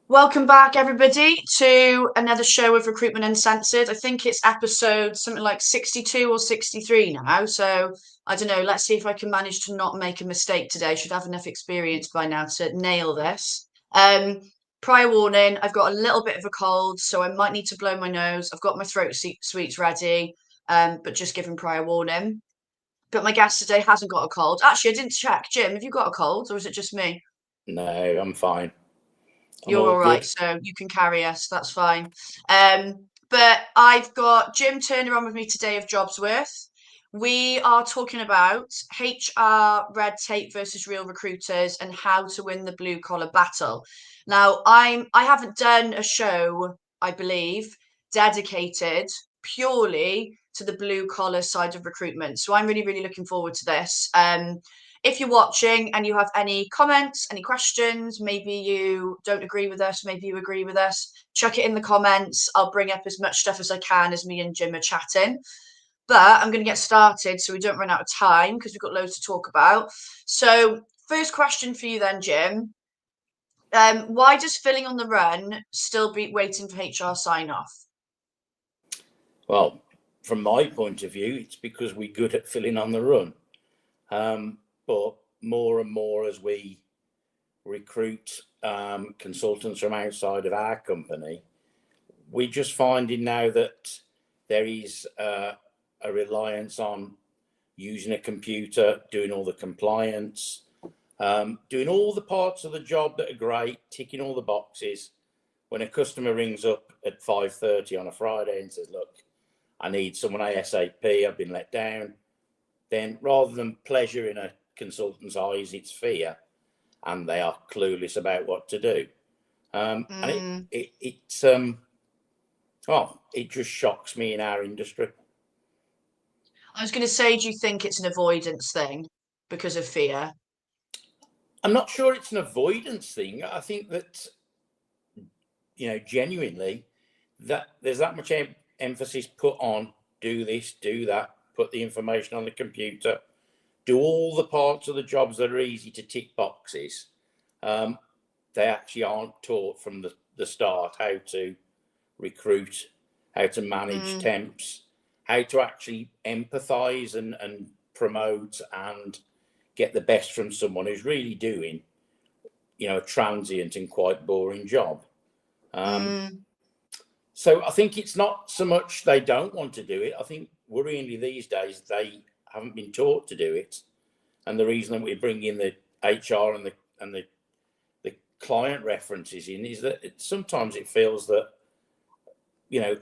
Welcome back, everybody, to another show of Recruitment Uncensored. I think it's episode something like 62 or 63 now. So I don't know. Let's see if I can manage to not make a mistake today. Should have enough experience by now to nail this. Um, Prior warning, I've got a little bit of a cold, so I might need to blow my nose. I've got my throat sweets ready, but just giving prior warning. But my guest today hasn't got a cold. Actually, I didn't check. Jim, have you got a cold or is it just me? No, I'm fine. I'm You're all all right, good. so you can carry us. That's fine. But I've got Jim Turner on with me today of Jobsworth. We are talking about HR red tape versus real recruiters and how to win the blue collar battle. Now, I haven't done a show, I believe, dedicated purely to the blue collar side of recruitment. So I'm really, really looking forward to this. If you're watching and you have any comments, any questions, maybe you don't agree with us, maybe you agree with us, chuck it in the comments. I'll bring up as much stuff as I can as me and Jim are chatting. But I'm going to get started so we don't run out of time because we've got loads to talk about. So, first question for you then, Jim. Why does filling on the run still be waiting for HR sign off? Well, from my point of view, it's because we're good at filling on the run. But more and more as we recruit consultants from outside of our company, we're just finding now that there is a reliance on using a computer, doing all the compliance, doing all the parts of the job that are great, ticking all the boxes. When a customer rings up at 5:30 on a Friday and says, "Look, I need someone ASAP, I've been let down," then rather than pleasure in a consultant's eyes, it's fear, and they are clueless about what to do. And Mm, it just shocks me in our industry. I was going to say, do you think it's an avoidance thing because of fear? I'm not sure it's an avoidance thing. I think that, genuinely, that there's that much emphasis put on do this, do that, put the information on the computer, do all the parts of the jobs that are easy to tick boxes. Um, they actually aren't taught from the start how to recruit, how to manage Mm, temps, how to actually empathize and promote and get the best from someone who's really doing, a transient and quite boring job. Um, mm, so I think it's not so much they don't want to do it. I think worryingly these days they haven't been taught to do it, and the reason that we bring in the HR and the client references in is that sometimes it feels that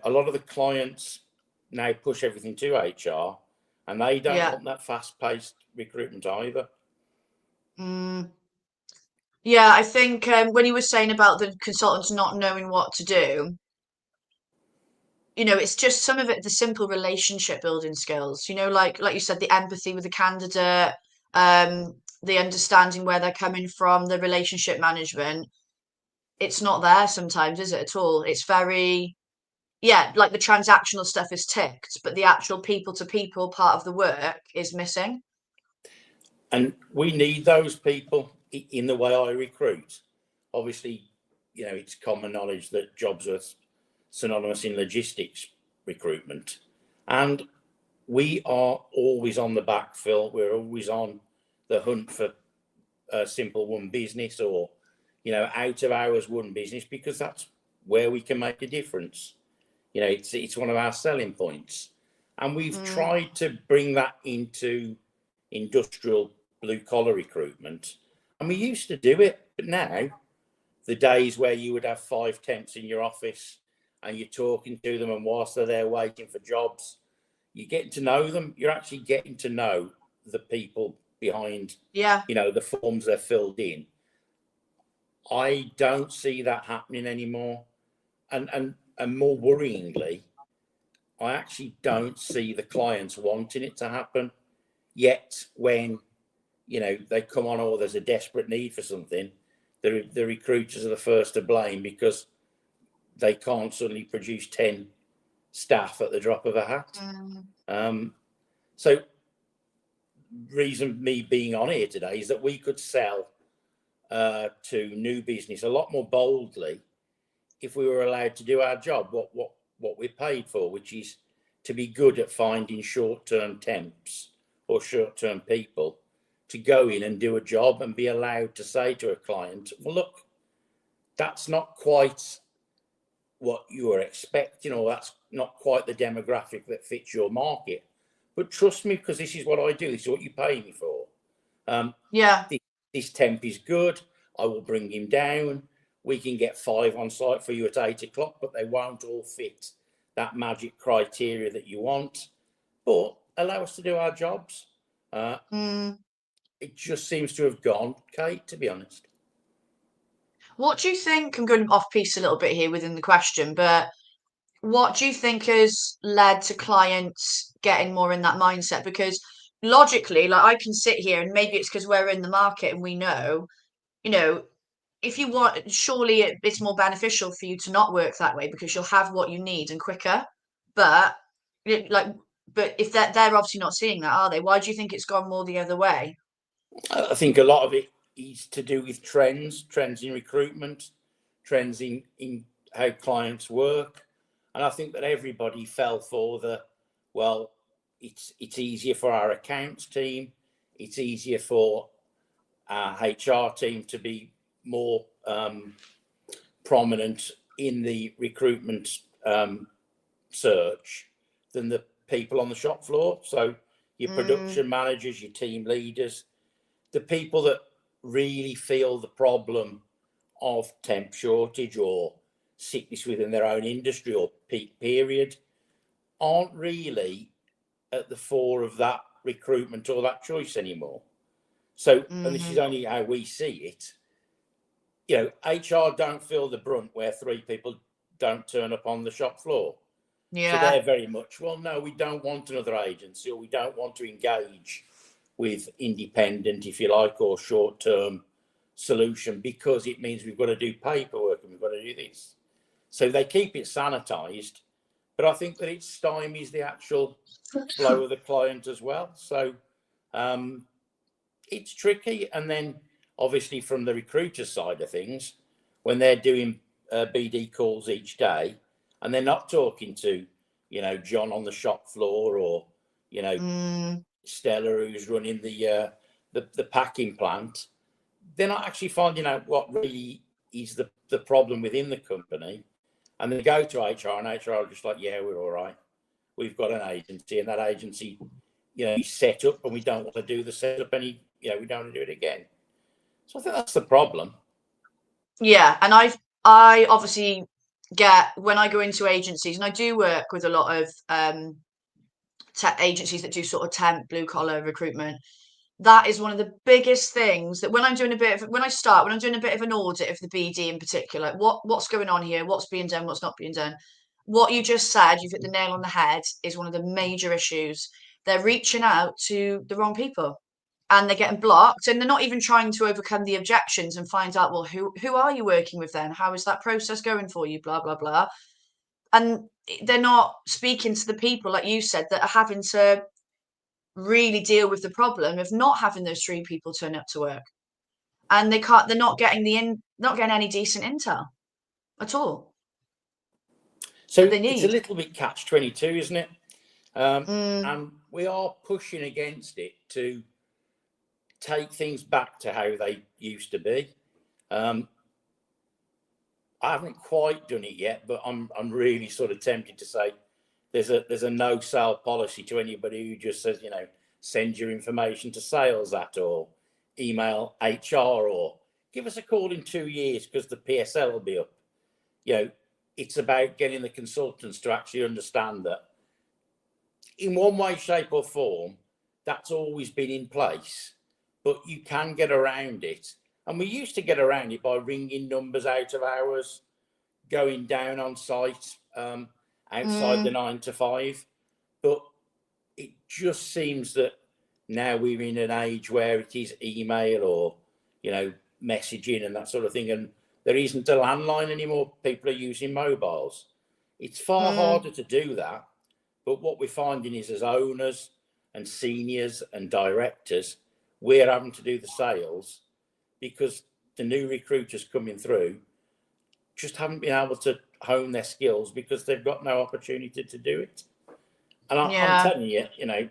a lot of the clients now push everything to HR, and they don't yeah. want that fast-paced recruitment either. Mm. Yeah, I think when you were saying about the consultants not knowing what to do, it's just some of it, the simple relationship building skills, like you said, the empathy with the candidate, the understanding where they're coming from, the relationship management. It's not there sometimes, is it at all? It's very, yeah, like the transactional stuff is ticked, but the actual people to people part of the work is missing. And we need those people in the way I recruit. Obviously, it's common knowledge that jobs are synonymous in logistics recruitment. And we are always on the backfill. We're always on the hunt for a simple one business or, out of hours one business because that's where we can make a difference. It's one of our selling points. And we've Mm, tried to bring that into industrial blue collar recruitment. And we used to do it, but now the days where you would have five temps in your office and you're talking to them, and whilst they're there waiting for jobs, you're getting to know them. You're actually getting to know the people behind, yeah. the forms they're filled in. I don't see that happening anymore. And more worryingly, I actually don't see the clients wanting it to happen. Yet when they come on, or there's a desperate need for something, the recruiters are the first to blame because they can't suddenly produce 10 staff at the drop of a hat. Mm, Um, so reason me being on here today is that we could sell to new business a lot more boldly if we were allowed to do our job, what we're paid for, which is to be good at finding short-term temps or short-term people to go in and do a job and be allowed to say to a client, well, look, that's not quite what you were expecting, or that's not quite the demographic that fits your market. But trust me, because this is what I do, this is what you pay me for. Yeah. This temp is good. I will bring him down. We can get 5 on site for you at 8 o'clock, but they won't all fit that magic criteria that you want. But allow us to do our jobs. It just seems to have gone, Kate, to be honest. What do you think? I'm going off piece a little bit here within the question, but what do you think has led to clients getting more in that mindset? Because logically, like I can sit here and maybe it's because we're in the market and we know, you know, if you want, surely it's more beneficial for you to not work that way because you'll have what you need and quicker. But like, but if they're obviously not seeing that, are they? Why do you think it's gone more the other way? I think a lot of it is to do with trends in recruitment, trends in how clients work. And I think that everybody fell for well, it's easier for our accounts team, it's easier for our HR team to be more prominent in the recruitment search than the people on the shop floor. So your production managers, your team leaders, the people that really feel the problem of temp shortage or sickness within their own industry or peak period aren't really at the fore of that recruitment or that choice anymore. So, and this is only how we see it, HR don't feel the brunt where 3 people don't turn up on the shop floor. So they're very much, well, no, we don't want another agency, or we don't want to engage with independent, if you like, or short-term solution, because it means we've got to do paperwork and we've got to do this. So they keep it sanitized, but I think that it stymies the actual flow of the client as well. So it's tricky. And then obviously from the recruiter side of things, when they're doing BD calls each day and they're not talking to, John on the shop floor, or, Stella who's running the packing plant, they're not actually finding out what really is the problem within the company. And they go to HR, and HR are just like, yeah, we're all right. We've got an agency, and that agency, is set up, and we don't want to do the setup we don't want to do it again. So I think that's the problem. Yeah, and I obviously get, when I go into agencies, and I do work with a lot of agencies that do sort of temp blue collar recruitment. That is one of the biggest things that when I'm doing when I'm doing a bit of an audit of the BD in particular, what's going on here, what's being done, what's not being done. What you just said, you've hit the nail on the head, is one of the major issues. They're reaching out to the wrong people and they're getting blocked, and they're not even trying to overcome the objections and find out, well, who are you working with then? How is that process going for you? Blah, blah, blah. And they're not speaking to the people, like you said, that are having to really deal with the problem of not having those 3 people turn up to work, and they're not getting not getting any decent intel at all So that they it's a need. little bit catch-22, isn't it? And we are pushing against it to take things back to how they used to be. I haven't quite done it yet, but I'm really sort of tempted to say there's a no sale policy to anybody who just says, send your information to sales at, or email HR, or give us a call in 2 years because the PSL will be up. It's about getting the consultants to actually understand that in one way, shape, or form, that's always been in place, but you can get around it. And we used to get around it by ringing numbers out of hours, going down on site outside the 9 to 5. But it just seems that now we're in an age where it is email or, messaging and that sort of thing. And there isn't a landline anymore. People are using mobiles. It's far harder to do that. But what we're finding is, as owners and seniors and directors, we're having to do the sales because the new recruiters coming through just haven't been able to hone their skills because they've got no opportunity to do it. And I'm Yeah. telling you,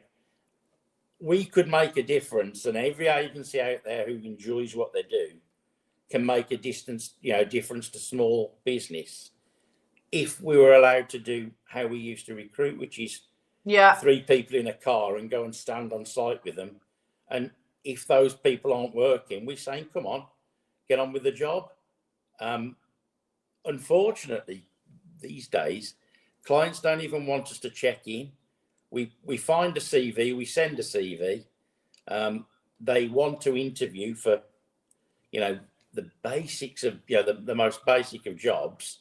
we could make a difference, and every agency out there who enjoys what they do can make a difference to small business if we were allowed to do how we used to recruit, which is Yeah. 3 people in a car and go and stand on site with them. And if those people aren't working, we're saying, come on, get on with the job. Unfortunately, these days, clients don't even want us to check in. We find a CV, we send a CV. They want to interview for, the basics of, the most basic of jobs.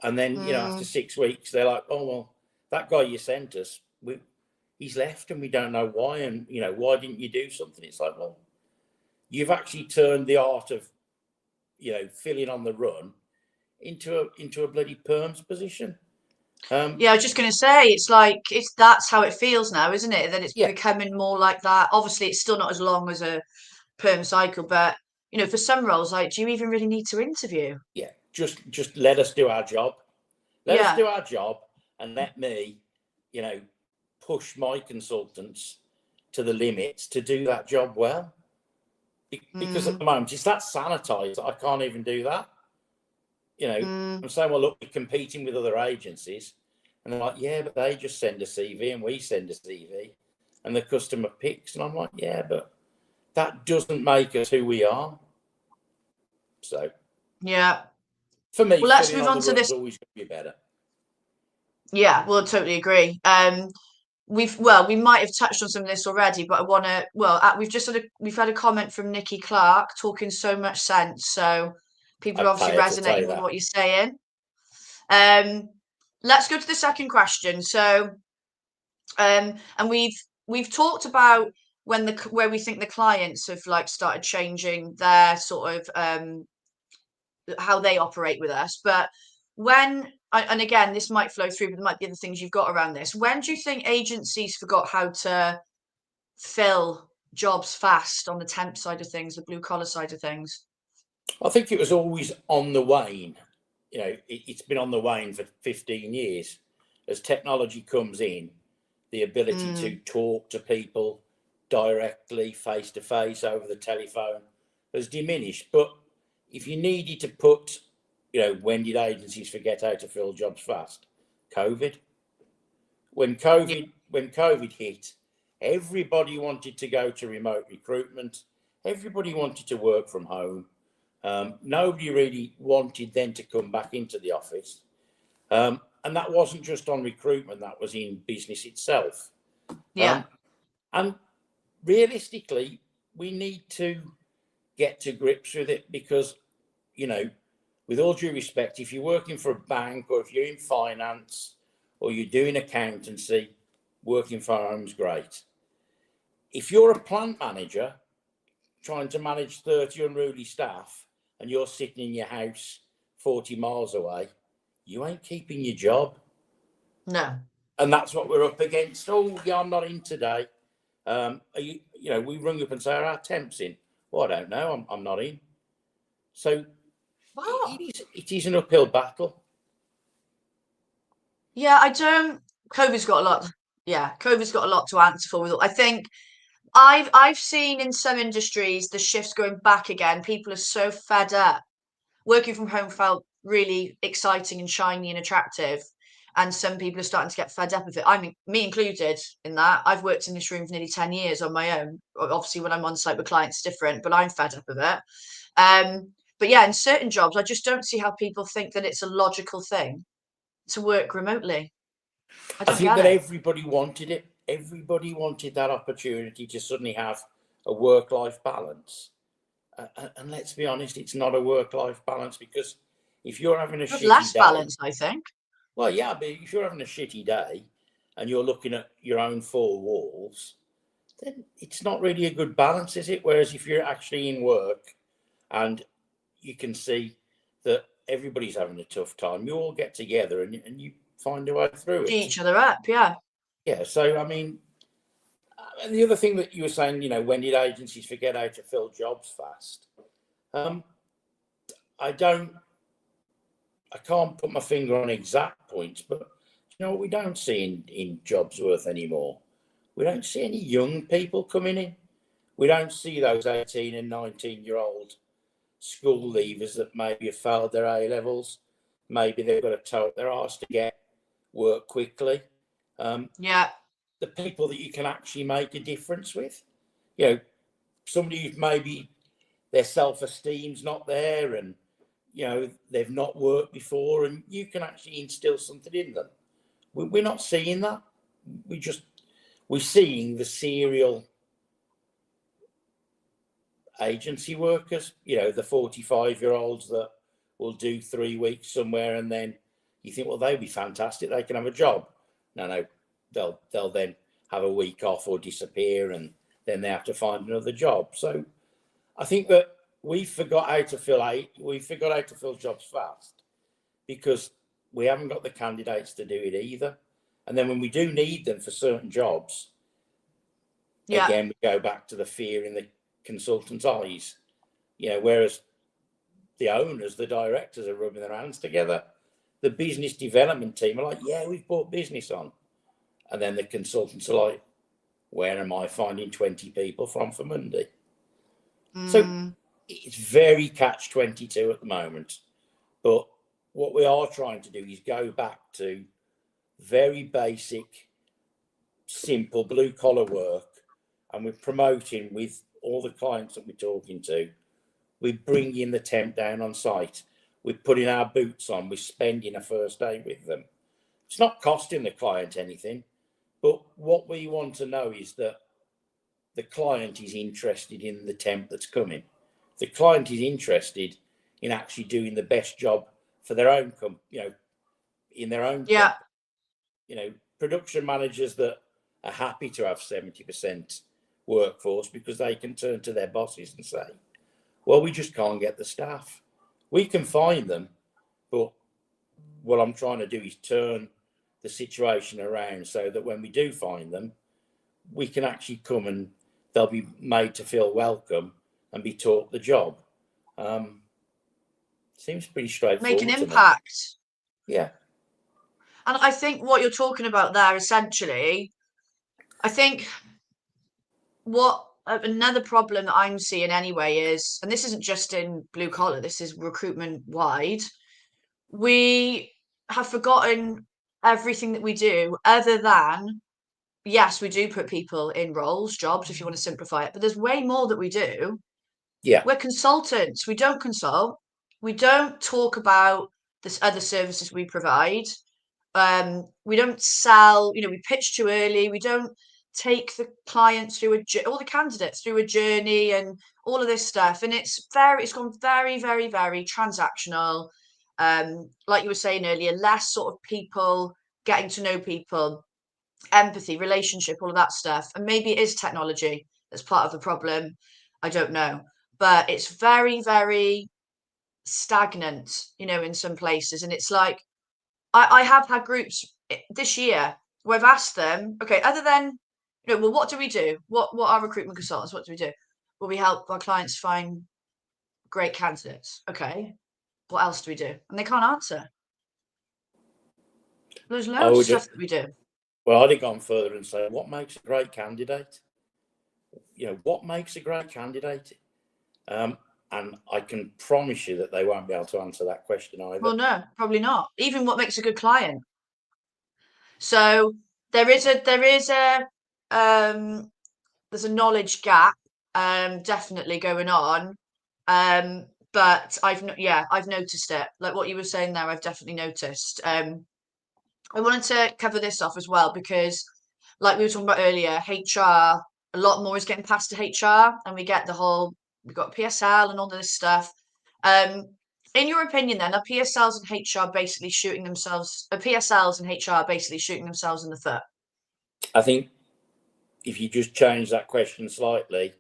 And then, after 6 weeks, they're like, oh, well, that guy you sent us, he's left and we don't know why. And, why didn't you do something? It's like, well, you've actually turned the art of, filling on the run into a bloody perms position. Yeah, I was just going to say, it's like that's how it feels now, isn't it? That it's Yeah, becoming more like that. Obviously, it's still not as long as a perm cycle, but for some roles, like, do you even really need to interview? yeah. Just let us do our job. Let us Yeah. do our job, and let me, push my consultants to the limits to do that job well. Because at the moment it's that sanitized that I can't even do that. I'm saying, well, look, we're competing with other agencies, and they're like, yeah, but they just send a CV and we send a CV, and the customer picks, and I'm like, yeah, but that doesn't make us who we are. So Yeah. for me, Well, let's filling move on on the to run's this. always going to be better. Yeah, well, totally agree. We might have touched on some of this already, but I want to. Well, we've had a comment from Nikki Clark talking so much sense. So people are I'd obviously pay her to say resonating with that. what you're saying. Um, let's go to the second question. So, and we've talked about where we think the clients have like started changing their sort of how they operate with us. But and again, this might flow through, but there might be other things you've got around this. When do you think agencies forgot how to fill jobs fast on the temp side of things, the blue collar side of things? I think it was always on the wane. It's been on the wane for 15 years. As technology comes in, the ability to talk to people directly, face to face, over the telephone has diminished. But if you needed to put, when did agencies forget how to fill jobs fast? COVID. When Yeah. COVID hit, everybody wanted to go to remote recruitment. Everybody wanted to work from home. Nobody really wanted then to come back into the office. And that wasn't just on recruitment, that was in business itself. Yeah. And realistically, we need to get to grips with it because, with all due respect, if you're working for a bank or if you're in finance or you're doing accountancy, working from home's great. If you're a plant manager trying to manage 30 unruly staff and you're sitting in your house 40 miles away, you ain't keeping your job. No. And that's what we're up against. Oh, yeah, I'm not in today. We rung up and say, our temp's in. Well, I don't know. I'm not in. So What? it is an uphill battle. Yeah, I don't. COVID's got a lot. Yeah, COVID's got a lot to answer for. I think I've seen in some industries the shifts going back again. People are so fed up. Working from home felt really exciting and shiny and attractive. And some people are starting to get fed up of it. I mean, me included in that. I've worked in this room for nearly 10 years on my own. Obviously, when I'm on site with clients, it's different, but I'm fed up of it. But yeah, in certain jobs, I just don't see how people think that it's a logical thing to work remotely. I I don't think get that it. everybody wanted it. Everybody wanted that opportunity to suddenly have a work-life balance. And let's be honest, it's not a work-life balance because if you're having a There's shitty less day, balance, I think. well, yeah, but if you're having a shitty day and you're looking at your own four walls, then it's not really a good balance, is it? Whereas if you're actually in work and you can see that everybody's having a tough time, you all get together and you find a way through G it. each other up, yeah. Yeah. So, I mean, and the other thing that you were saying, when did agencies forget how to fill jobs fast? I don't I can't put my finger on exact points, but you know what we don't see in Jobsworth anymore? We don't see any young people coming in. We don't see those 18 and 19-year-old school leavers that maybe have failed their A levels. Maybe they've got to tote their arse to get work quickly. Yeah. The people that you can actually make a difference with. You know, somebody who's maybe their self-esteem's not there and, you know, they've not worked before and you can actually instill something in them. We're not seeing that. We're seeing the serial agency workers, you know, the 45-year-olds that will do 3 weeks somewhere and then you think, well, they'll be fantastic. They can have a job. No, they'll then have a week off or disappear and then they have to find another job. So I think that we forgot how to fill jobs fast because we haven't got the candidates to do it either. And then when we do need them for certain jobs, again, we go back to the fear in the consultants' eyes, you know, whereas the owners, the directors are rubbing their hands together. The business development team are like, yeah, we've brought business on. And then the consultants are like, where am I finding 20 people from for Monday? So it's very catch-22 at the moment. But what we are trying to do is go back to very basic, simple blue-collar work. And we're promoting with all the clients that we're talking to. We're bringing the temp down on site. We're putting our boots on. We're spending a first day with them. It's not costing the client anything. But what we want to know is that the client is interested in the temp that's coming. The client is interested in actually doing the best job for their own in their own company. You know, production managers that are happy to have 70% workforce because they can turn to their bosses and say, well, we just can't get the staff. We can find them, but what I'm trying to do is turn the situation around so that when we do find them, we can actually come and they'll be made to feel welcome and be taught the job. Seems pretty straightforward. Make an impact. Yeah. And I think what you're talking about there, essentially, I think what another problem that I'm seeing anyway is, and this isn't just in blue collar, this is recruitment wide, we have forgotten everything that we do other than, yes, we do put people in roles, jobs, if you want to simplify it, but there's way more that we do. Yeah. We're consultants. We don't consult. We don't talk about this other services we provide. We don't sell, we pitch too early. We don't take the clients through all the candidates through a journey and all of this stuff. And it's gone very, very, very transactional. Like you were saying earlier, less sort of people getting to know people, empathy, relationship, all of that stuff. And maybe it is technology that's part of the problem. I don't know. But it's very, very stagnant, in some places. And it's like, I have had groups this year where I've asked them, okay, other than, well, what do we do? What are recruitment consultants? What do we do? Well, we help our clients find great candidates. Okay. What else do we do? And they can't answer. There's loads of stuff that we do. Well, I'd have gone further and say, what makes a great candidate? What makes a great candidate? And I can promise you that they won't be able to answer that question either. Well, no, probably not. Even what makes a good client. So there's a knowledge gap, definitely going on. But I've noticed it. Like what you were saying there, I've definitely noticed. I wanted to cover this off as well because, like we were talking about earlier, HR, a lot more is getting passed to HR, and we've got PSL and all this stuff. In your opinion, then, are PSLs and HR basically shooting themselves? Are PSLs and HR basically shooting themselves in the foot? I think if you just change that question slightly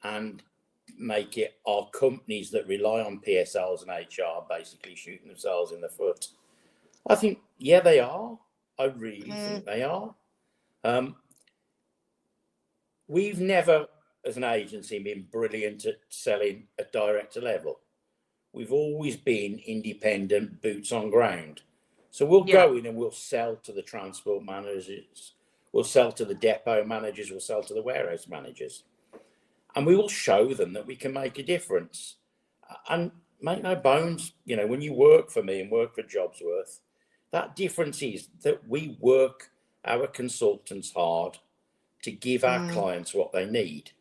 and make it, are companies that rely on PSLs and HR basically shooting themselves in the foot? I think, yeah, they are. I really think they are. We've never, as an agency, been brilliant at selling at director level. we've always been independent, boots on ground. So we'll Yeah. go in and we'll sell to the transport managers, we'll sell to the depot managers, we'll sell to the warehouse managers. And we will show them that we can make a difference. And make no bones, when you work for me and work for Jobsworth, that difference is that we work our consultants hard to give our clients what they need.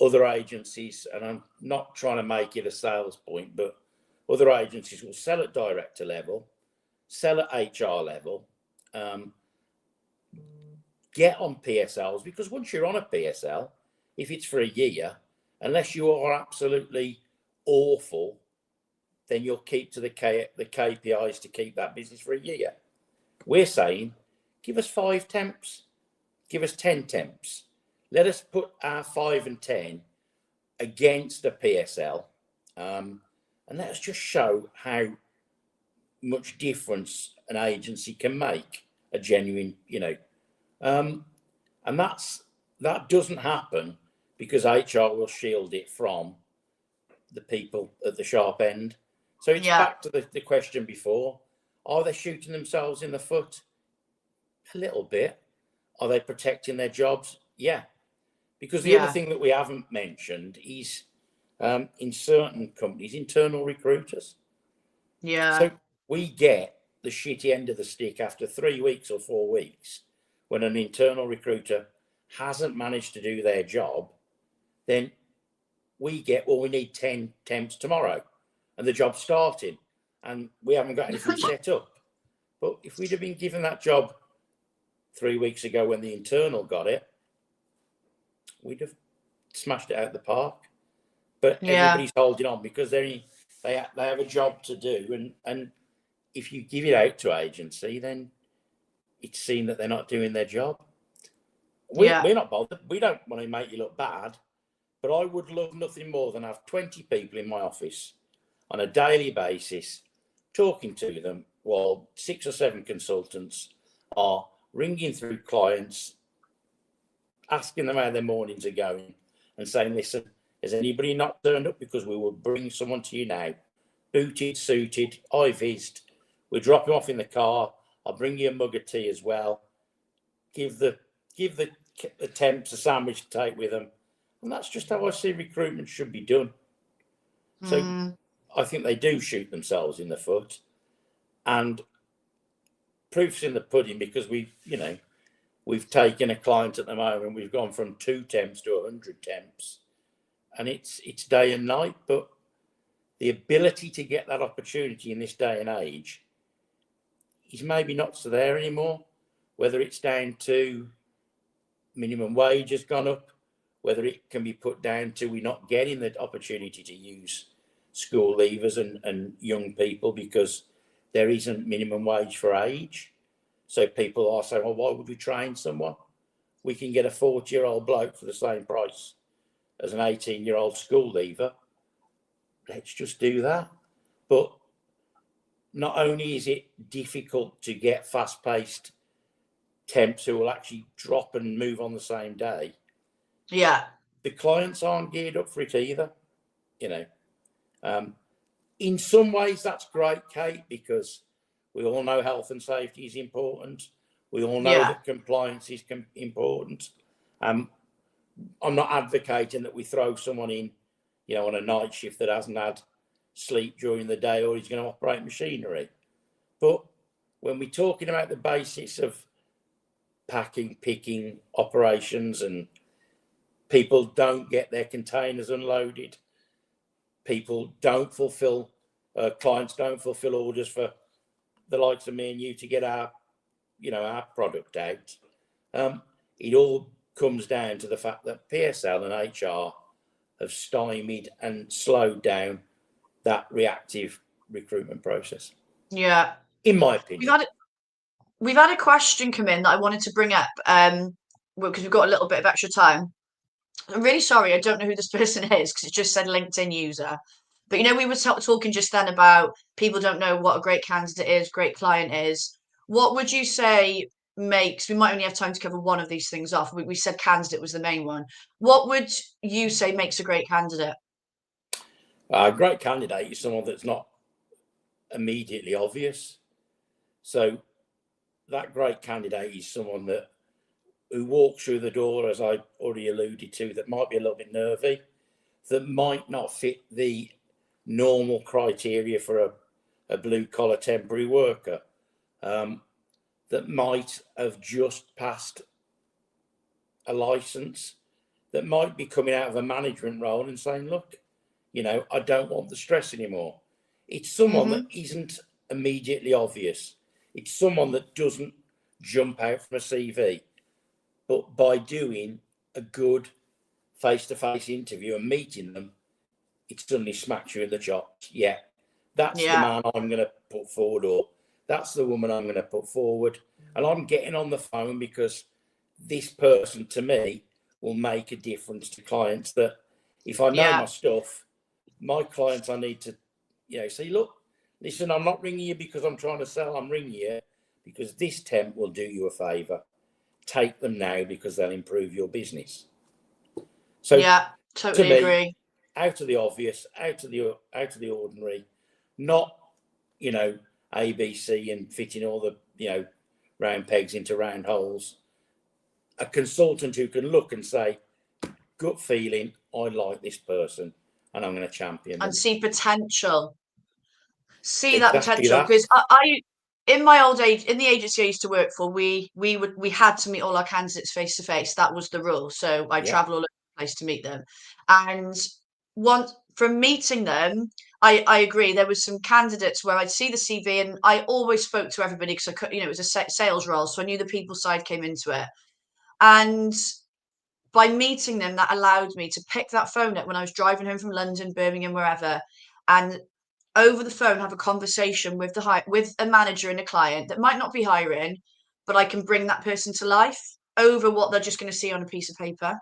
Other agencies, and I'm not trying to make it a sales point, but other agencies will sell at director level, sell at HR level, get on PSLs, because once you're on a PSL, if it's for a year, unless you are absolutely awful, then you'll keep to the KPIs to keep that business for a year. We're saying, give us 5 temps, give us 10 temps. Let us put our 5 and 10 against a PSL, and let us just show how much difference an agency can make, a genuine, and that doesn't happen because HR will shield it from the people at the sharp end. So it's back to the question before. Are they shooting themselves in the foot? A little bit. Are they protecting their jobs? Yeah. Because the other thing that we haven't mentioned is in certain companies, internal recruiters. Yeah. So we get the shitty end of the stick after 3 weeks or 4 weeks when an internal recruiter hasn't managed to do their job. Then we get, well, we need 10 temps tomorrow and the job's starting and we haven't got anything set up. But if we'd have been given that job 3 weeks ago when the internal got it, we'd have smashed it out of the park. But everybody's holding on because they have a job to do, and if you give it out to agency, then it's seen that they're not doing their job. We're not bothered. We don't want to make you look bad, but I would love nothing more than have 20 people in my office on a daily basis talking to them while 6 or 7 consultants are ringing through clients, asking them how their mornings are going and saying, listen, has anybody not turned up? Because we will bring someone to you now, booted, suited, high-vised. We'll drop him off in the car. I'll bring you a mug of tea as well. Give the temps a sandwich to take with them. And that's just how I see recruitment should be done. So I think they do shoot themselves in the foot. And proof's in the pudding because we've taken a client at the moment. We've gone from 2 temps to 100 temps. And it's day and night, but the ability to get that opportunity in this day and age is maybe not so there anymore. Whether it's down to minimum wage has gone up, whether it can be put down to we're not getting the opportunity to use school leavers and young people because there isn't minimum wage for age. So people are saying, well, why would we train someone? We can get a 40-year-old bloke for the same price as an 18-year-old school leaver. Let's just do that. But not only is it difficult to get fast-paced temps who will actually drop and move on the same day, the clients aren't geared up for it either. In some ways that's great, Kate, because we all know health and safety is important. We all know that compliance is important. I'm not advocating that we throw someone in, on a night shift that hasn't had sleep during the day or he's going to operate machinery. But when we're talking about the basics of packing, picking operations, and people don't get their containers unloaded, people don't fulfill, clients don't fulfill orders for the likes of me and you to get our product out. It all comes down to the fact that PSL and HR have stymied and slowed down that reactive recruitment process. Yeah. In my opinion. We've had a question come in that I wanted to bring up because we've got a little bit of extra time. I'm really sorry, I don't know who this person is because it just said LinkedIn user. But we were talking just then about people don't know what a great candidate is, great client is. What would you say makes, we might only have time to cover one of these things off. We said candidate was the main one. What would you say makes a great candidate? A great candidate is someone that's not immediately obvious. So that great candidate is someone that who walks through the door, as I already alluded to, that might be a little bit nervy, that might not fit the normal criteria for a blue collar temporary worker, that might have just passed a license, that might be coming out of a management role and saying, look, I don't want the stress anymore. It's someone that isn't immediately obvious. It's someone that doesn't jump out from a CV. But by doing a good face-to-face interview and meeting them, it suddenly smacks you in the chops. Yeah, that's the man I'm going to put forward, or that's the woman I'm going to put forward. And I'm getting on the phone because this person, to me, will make a difference to clients. That if I know my stuff, my clients, I need to, say, look, listen, I'm not ringing you because I'm trying to sell. I'm ringing you because this temp will do you a favour. Take them now because they'll improve your business. So totally agree. Out of the obvious, out of the ordinary, not ABC and fitting all the round pegs into round holes. A consultant who can look and say, gut feeling, I like this person, and I'm going to champion them. And see potential. See exactly that potential, because I in my old age, in the agency I used to work for, we had to meet all our candidates face to face. That was the rule. So I travel all over the place to meet them. And from meeting them, I agree. There was some candidates where I'd see the CV, and I always spoke to everybody because I could, it was a sales role, so I knew the people side came into it. And by meeting them, that allowed me to pick that phone up when I was driving home from London, Birmingham, wherever, and over the phone have a conversation with with a manager and a client that might not be hiring, but I can bring that person to life over what they're just going to see on a piece of paper.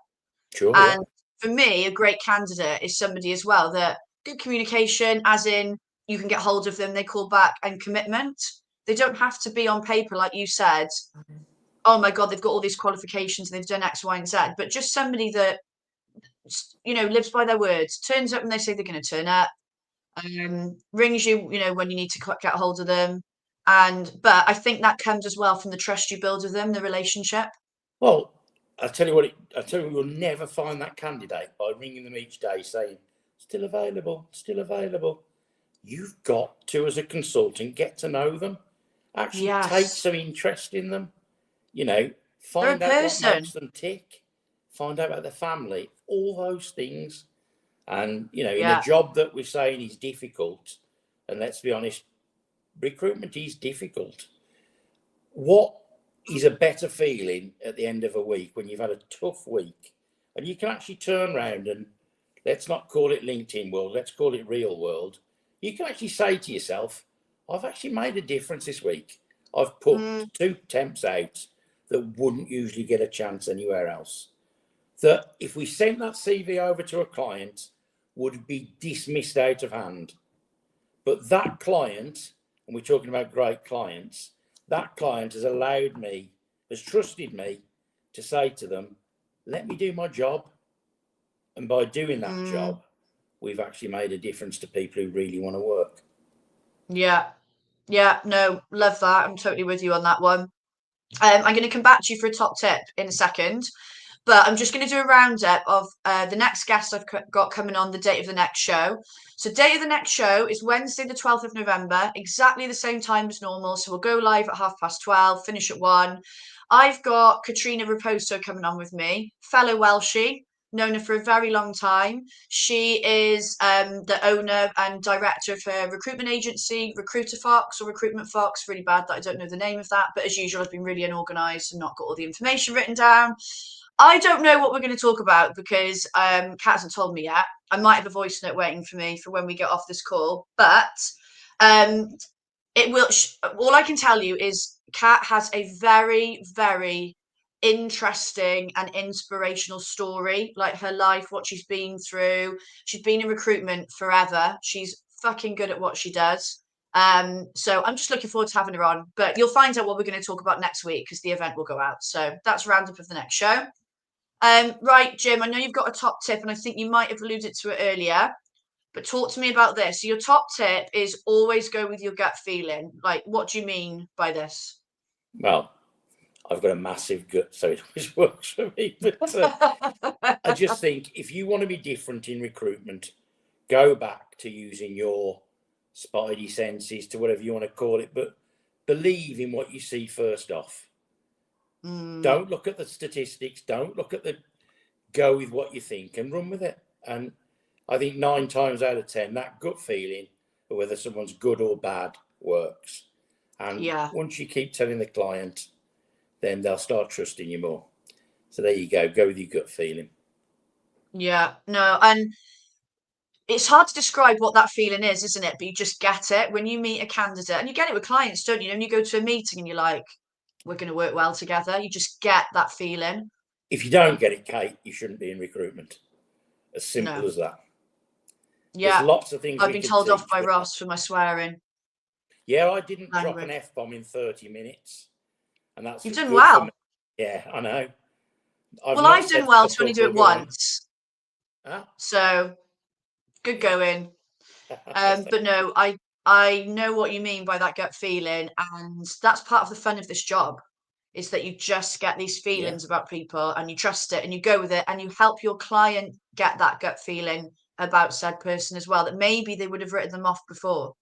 Sure. And for me, a great candidate is somebody as well that good communication, as in you can get hold of them, they call back, and commitment. They don't have to be on paper, like you said. Oh my God, they've got all these qualifications and they've done X, Y, and Z. But just somebody that, lives by their words, turns up when they say they're going to turn up, rings you, when you need to get a hold of them. But I think that comes as well from the trust you build with them, the relationship. Well, I tell you, you'll never find that candidate by ringing them each day saying, still available, still available. You've got to, as a consultant, get to know them, actually take some interest in them, find out what makes them tick, find out about their family, all those things. And, in a job that we're saying is difficult, and let's be honest, recruitment is difficult. What is a better feeling at the end of a week when you've had a tough week and you can actually turn around and, let's not call it LinkedIn world, let's call it real world. You can actually say to yourself, I've actually made a difference this week. I've put 2 temps out that wouldn't usually get a chance anywhere else. That if we sent that CV over to a client, would be dismissed out of hand. But that client, and we're talking about great clients, that client has trusted me to say to them, let me do my job. And by doing that job, we've actually made a difference to people who really want to work. Yeah, no, love that. I'm totally with you on that one. I'm going to come back to you for a top tip in a second, but I'm just going to do a roundup of the next guest I've got coming on, the date of the next show. So date of the next show is Wednesday, the 12th of November, exactly the same time as normal. So we'll go live at 12:30, finish at 1. I've got Katrina Raposo coming on with me, fellow Welshie, known her for a very long time. She is the owner and director of her recruitment agency, Recruiter Fox or Recruitment Fox. Really bad that I don't know the name of that, but as usual, I've been really unorganised and not got all the information written down. I don't know what we're going to talk about because Kat hasn't told me yet. I might have a voice note waiting for me for when we get off this call, but it will. All I can tell you is Kat has a very, very interesting and inspirational story, like her life, what she's been through. She's been in recruitment forever. She's fucking good at what she does. So I'm just looking forward to having her on. But you'll find out what we're going to talk about next week because the event will go out. So that's a roundup of the next show. Right, Jim, I know you've got a top tip, and I think you might have alluded to it earlier. But talk to me about this. So your top tip is always go with your gut feeling. Like, what do you mean by this? Well, I've got a massive gut, so it always works for me. But I just think if you want to be different in recruitment, go back to using your spidey senses, to whatever you want to call it, but believe in what you see first off. Don't look at the statistics. Don't look at the, go with what you think and run with it. And I think 9 times out of 10, that gut feeling of whether someone's good or bad works. And Yeah. once you keep telling the client, then they'll start trusting you more. So there you go. Go with your gut feeling. Yeah. No, and it's hard to describe what that feeling is, isn't it? But you just get it when you meet a candidate, and you get it with clients, don't you? And you go to a meeting and you're like, we're going to work well together. You just get that feeling. If you don't get it, Kate, you shouldn't be in recruitment. As simple No. as that. There's Yeah. lots of things I've we been can told off teach. by But Ross for my swearing yeah, I didn't drop an language. F-bomb in 30 minutes. And that's You've done good for me. well. Yeah, I know. I've Well, not I've done said well to fuck only up do or it go on. once. Huh? So good going. But no, I know what you mean by that gut feeling, and that's part of the fun of this job, is that you just get these Yeah. feelings about people and you trust it and you go with it and you help your client get that gut feeling about said person as well, that maybe they would have written them off before.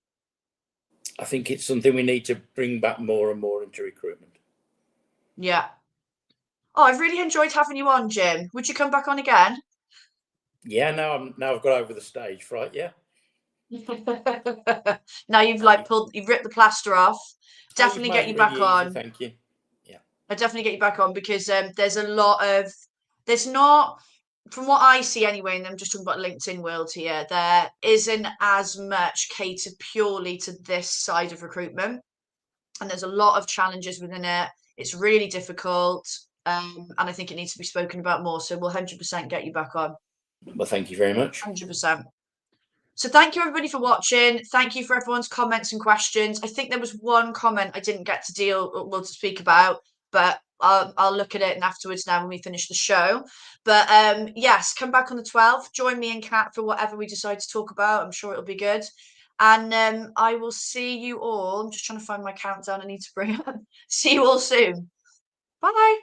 I think it's something we need to bring back more and more into recruitment. Yeah. Oh, I've really enjoyed having you on, Jim. Would you come back on again? Yeah, now I've got over the stage fright. Yeah. Now you've you've ripped the plaster off. Oh, you've Definitely get made you it really back easy. on. Thank you. Yeah. I definitely get you back on because there's a lot of there's not, from what I see anyway, and I'm just talking about LinkedIn world here, there isn't as much catered purely to this side of recruitment, and there's a lot of challenges within it. It's really difficult, and I think it needs to be spoken about more. So we'll 100% get you back on. Well, thank you very much. 100%. So thank you everybody for watching. Thank you for everyone's comments and questions. I think there was one comment I didn't get to to speak about, but I'll look at it and afterwards now when we finish the show. But yes, come back on the 12th. Join me and Kat for whatever we decide to talk about. I'm sure it'll be good. And I will see you all. I'm just trying to find my countdown I need to bring up. See you all soon. Bye.